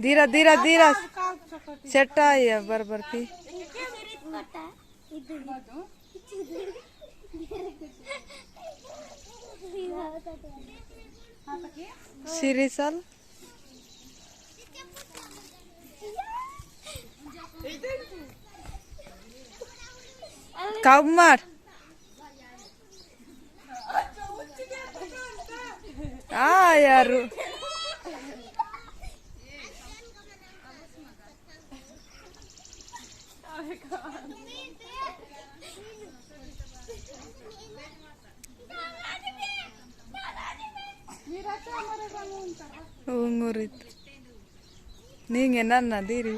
धीरा धीरा धीरा set आया बराबर थी सिरिसल काउमार यार ngurit ninge nana diri